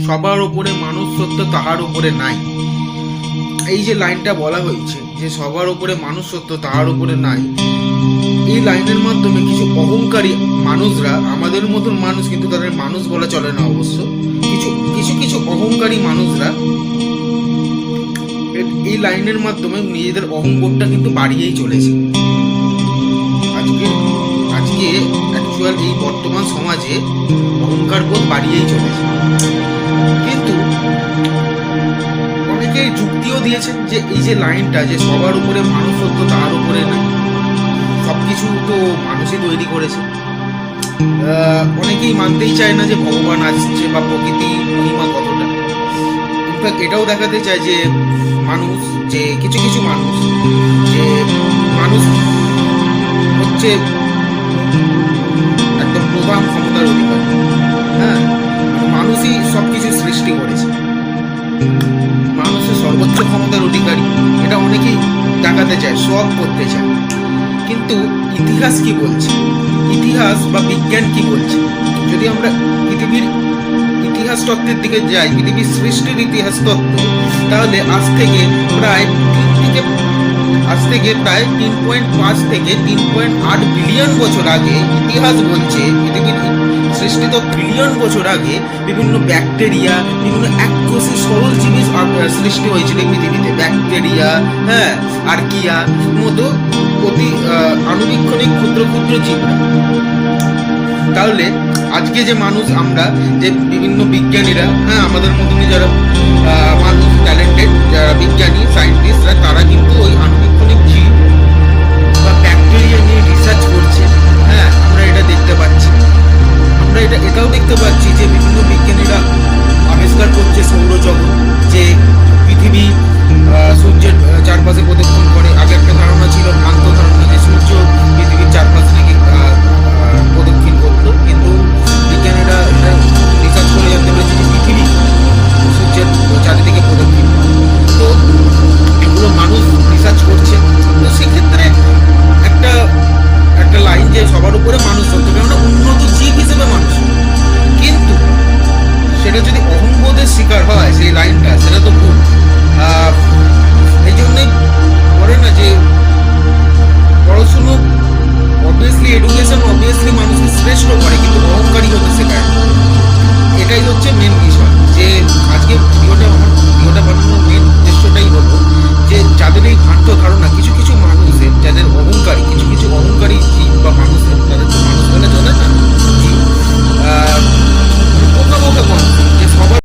সবার উপরে মানুষ সত্য তাহার উপরে নাই। এই যে লাইনটা বলা হয়েছে যে সবার উপরে মানুষ সত্য তাহার উপরে নাই, এই লাইনের মাধ্যমে কিছু অহংকারী মানুষরা, আমাদের মতন মানুষ কিন্তু তাদের মানুষ বলা চলে না অবশ্য, কিছু কিছু কিছু অহংকারী মানুষরা এই লাইনের মাধ্যমে নিজেদের অহংবোধটা কিন্তু বাড়িয়েই চলেছে। আজকে আজকে অ্যাকচুয়াল এই বর্তমান সমাজে অহংকার বোধ বাড়িয়েই চলেছে। কিন্তু অনেকে যুক্তিও দিয়েছেন যে এই যে লাইনটা, যে সবার উপরে মানুষ সত্য তার উপরে না, সবকিছু তো মানুষই তৈরি করেছে। অনেকেই মানতেই চায় না যে ভগবান আসছে বা প্রকৃতি মহিমা কতটা। ইনফ্যাক্ট এটাও দেখাতে চায় যে মানুষ, যে কিছু কিছু মানুষ, যে মানুষ হচ্ছে একদম প্রধান ক্ষমতার অধিকার। হ্যাঁ, মানুষই সবকিছু সৃষ্টি করেছে, মানুষের সর্বোচ্চ ক্ষমতার অধিকারী, এটা অনেকেই দেখাতে চায়, সব করতে চায়। কিন্তু ইতিহাস কি বলছে, ইতিহাস বা বিজ্ঞান কি বলছে? যদি আমরা পৃথিবীর ইতিহাস তত্ত্বের দিকে যাই, পৃথিবীর সৃষ্টির ইতিহাস তত্ত্ব, তাহলে আজ থেকে প্রায় 3.5 থেকে 3.8 বিলিয়ন বছর আগে ইতিহাস বলছে, পৃথিবীর সৃষ্টি তো বিলিয়ন বছর আগে বিভিন্ন ব্যাকটেরিয়া, বিভিন্ন এককোষী সরল জিনিস সৃষ্টি হয়েছিল পৃথিবীতে। ব্যাকটেরিয়া, হ্যাঁ, আর্কিয়া মতো অতি আণুবীক্ষণিক ক্ষুদ্র ক্ষুদ্র জীবরা। তাহলে আজকে যে মানুষ আমরা, যে বিভিন্ন বিজ্ঞানীরা, হ্যাঁ, আমাদের মতনই যারা মানুষ, ট্যালেন্টেড যারা বিজ্ঞানী সায়েন্টিস্টরা, তারা কিন্তু ওই আণুবীক্ষণিক জীব বা ব্যাকটেরিয়া নিয়ে রিসার্চ করছে। হ্যাঁ, আমরা এটা দেখতে পাচ্ছি। আমরা এটাও দেখতে পাচ্ছি যে বিভিন্ন বিজ্ঞানীরা আবিষ্কার করছে সৌরজগৎ, যে পৃথিবী সূর্যের চারপাশে প্রদক্ষিণ করে। আগে একটা ধারণা ছিল, ভ্রান্ত ধারণা, যে সূর্য পৃথিবীর চারপাশে নাকি প্রদক্ষিণ করতো, কিন্তু বিজ্ঞানীরা রিসার্চ করে জানতে পেরেছে যে পৃথিবী সূর্যের চারিদিকে প্রদক্ষিণ। তো এগুলো মানুষ রিসার্চ করছে। তো সেক্ষেত্রে একটা লাইন যে সবার উপরে মানুষ হতে হবে, আমরা উন্নত জীব হিসেবে মানুষ, কিন্তু সেটা যদি অহংবোধের শিকার হয় সেই লাইনটা, সেটা তো ভুল। এই জন্যই বলে না যে পড়াশুনো অবভিয়াসলি, এডুকেশন অবভিয়াসলি মানুষকে শ্রেষ্ঠ করে, কিন্তু অহংকারী হতে শেখায়। এটাই হচ্ছে মেন বিষয়। যে আজকে ভিডিওটা বানানোর মেন উদ্দেশ্যটাই হলো যে যাদের এই ভ্রান্ত ধারণা, কিছু কিছু মানুষের, যাদের অহংকারী, কিছু কিছু অহংকারী জীব বা মানুষের, তাদের তো মানুষ বলে চলে না, জীব, প্রথমত যে সবার